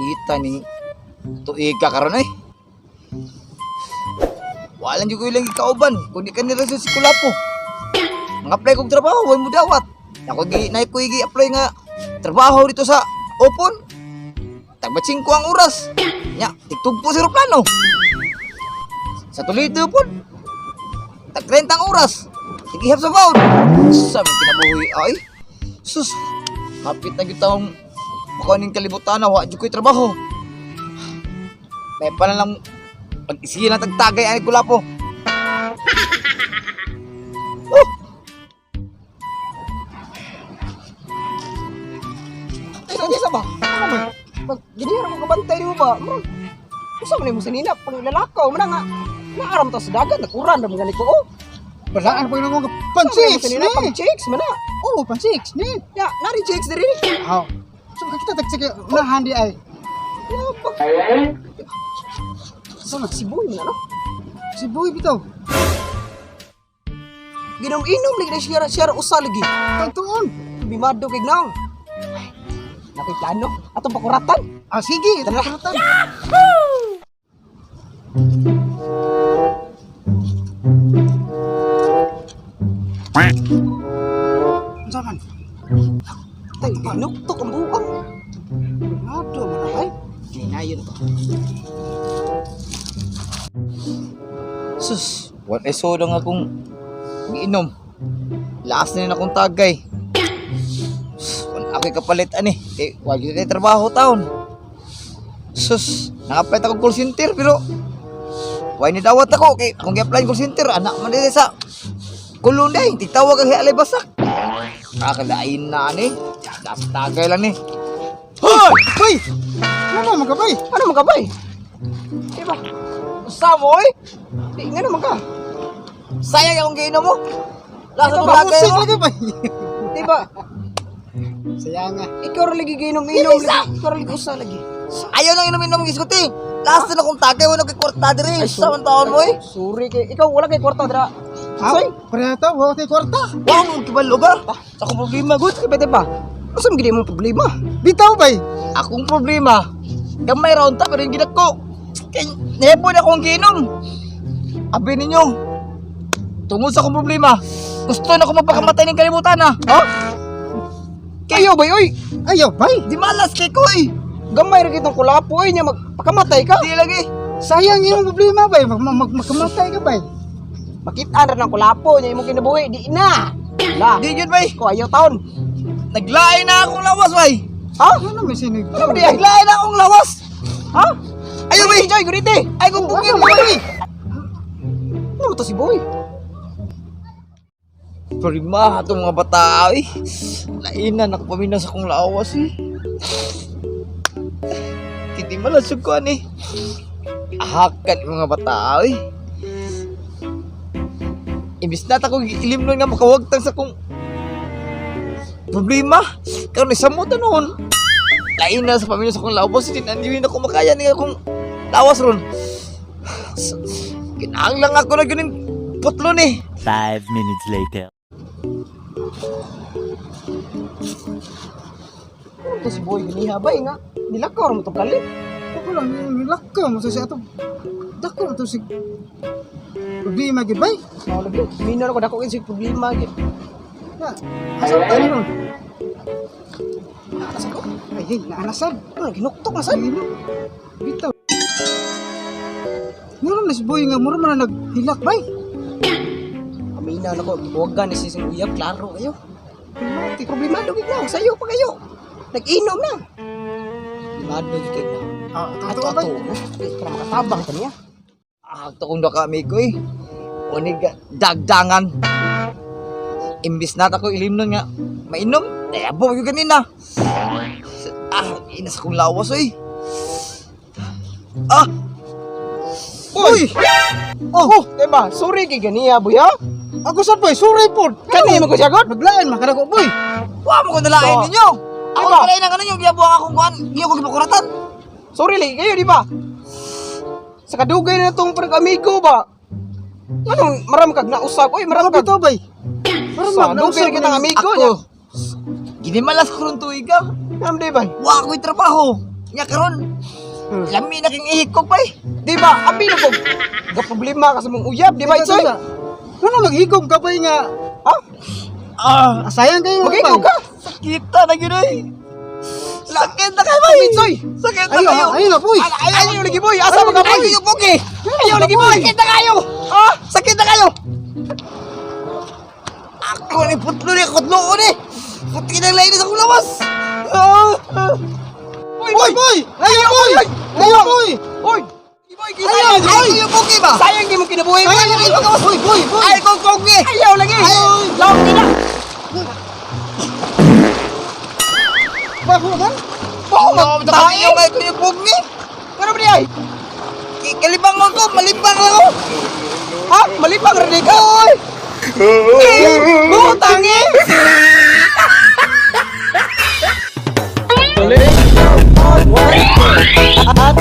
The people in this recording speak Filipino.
kita ni tuig ka karon ay. Walang jud ko ilang ikauban kundi kanila sa Kulapo. Ang-apply kog trabaho way mo dawat. Ako gi-apply nga trabaho dito sa Opon. Tagbatsing ko ang oras. Nya, tigtugpo sa eroplano. Sa Toledo po. Tag-30 ang oras. Igihap sa baon. Sabi kinabuhi ay. Sus, hapit na gitawang makaning kalibutan na wa jud ko'y trabaho. May pa na lang pag-isige lang tagtagay ay Kulapo. Isa ba? Ano ba? Pag ginihira mo kabantay mo ba? Usa man mo sa nina pag lalakaw man nga. Naaram ta sa dagat nakuran ra mga nito oh. Balaan pa yung pan-chicks ni. Pan-chicks man na. Oh, pan-chicks ni. Ya, nari chicks diri. How? So kita tagsige unahan di ay. Sama si Boy man ano? Si Boy bitaw. Ginom-inom lagi na siya usa lagi. Tagtuon. Bimado kay nang. Nakoy plano atong pakuratan. Ah sige, tanan. Zaman. Tay pinuktok ang buang. Aduh, mana ay? Ngayon to. Sus, what ay soda nga akong giinom. Laas na rin akong tagay. Ako'y kapalit ani. Wag yun tayo trabaho taon. Sus, nang-apply ako call center pero why ni dawat ako kay akong gi-apply call center anak man dili sa kulon day titawag ang hialay basak. Kakalain na ni. Laas tagay lang ni. Hoy! Hoy! Ano man ka bay? Ano man ka bay? Diba? Usa mo oy. Di nga naman ka. Sayang akong giinom mo. Laas Ito akong ba tagay usik mo. lagi bay? Diba? Sayang nga. Ikaw ra lagi ginom-inom lagi. Ikaw ra lagi usa lagi. Ayaw nang inom-inom giskuti. Last na akong tagay wala kay kwarta diri. Sa man taon mo eh. Sorry kay ikaw wala kay kwarta dira. Ay, parehata, wala tayo kwarta. Wow, mong kibalo ba? Sa akong problema gud. Kapete ba? Asa mo gid mo problema? Bitaw bay. Akong problema. Gamay raon ta pero yung ginak ko. Kay nebo na akong giinom. Abi ninyo. Tungod sa akong problema. Gusto na ako magpakamatay ng kalibutan ha. Ha? Kayo bay oy. Ayaw bay. Di malas kay ko eh. Gamay ra kitong Kulapo oy nya magpakamatay ka. Di lagi. Sayang yung problema bay. Magkamatay ka bay. Makita ra ng Kulapo nya imong kinabuhi di na. La. Di yun bay. Ko ayaw taon. Naglain na akong lawas bay. Ha? Ano may sinig? Ano ba di ay? Naglain na akong lawas. Ha? Ayaw bay. Joy guriti. Ay kung bukid mo bay. Ano mo to si Boy? Prima itong mga bata eh. Lainan ako paminaw sa kong lawas eh. Hindi malasog ko ani. Ahakan yung mga bata eh. Imbis na ako ilim nun nga makawagtang sa kong problema. Karon isamutan noon. Lainan sa paminaw sa kong lawas. Hindi na ako makaya niya akong lawas ron. Kinahanglang ako na ganin putlon eh. 5 minutes later. Ito si Boy ganiha bay nga. Nilakaw ra mo to kalit. Ako lang, nilakaw mo sa siya ito. Dako na ito si... Problema gid bay. Mao lagi. Minor ko dako si problema gid. Asa tayo nun? Alas ko. Ay, hey, naanasad. Ano ginuktok na sad. Bitaw. Meron na si Boy nga, mura man na naghilak bay. Amina na ko. Huwag ni sising uyab klaro kayo. Problema gid na sayo pa kayo. Nag-inom na. Limado gid kay na. Totoo bay. Para makatabang ka niya. Ito kong daka amigo eh. Unig dagdangan. Imbis na ako ilim nun nga. Mainom. Nayabo yung ganina. Inas akong lawas eh. Uy! Oh, diba? Sorry kay ganiya, boy ha? Ako sa boy, sorry po. Kani mo ko siyagot? Maglain, makarago boy. Huwag mo ko nalain Oh. ninyo. Ako Diba? nalain ang ano yung giyabuang akong kuhan. Iyo ko gipakuratan. Sorry lagi kayo, di ba? Sa kadugay na itong amigo ba? Anong maram kag nausap? Uy, maram kag... Bitaw bay. Parang Sa kadugay kitang amigo niya. Ako. Ginimalas ko rin tuig ka. Maram di ba? Huwag ako'y trabaho. Nya karon, lami na king ihikog pa eh. Di ba? Abi na ko. Ga problema ka sa mong uyab, di ba, Itsoy? Ano maghigom ka pa nga? Ha? Sayang kayo. Mag-ikaw ka? Sakita na yun eh. Sakit na kayo boy. Itsoy! Sakit na kayo. Ayun na, boy. Ayaw lagi, boy! Asa mga boy? Ayaw pogi. Ayaw lagi, boy! Sakit na kayo. Ah, sakit na kayo. Ako ni putlo ni kutlo ni. Puti na lain sa kulawas. Boy, boy, boy! Ayaw, boy! Ayaw, boy! Boy! Boy, Ayaw, ayaw pogi ba? Sayang di mo kinabuhay. Ayaw lagi magawas. Boy, boy, boy! Ay kong pogi. Ayaw lagi! Lawag nila! Bago na kan? Oh, tayo kay ko yung pogi. Ano ba niya? Kalibang mo ko, malibang lang ako. Ha? Malipang rin ka! Butangi! At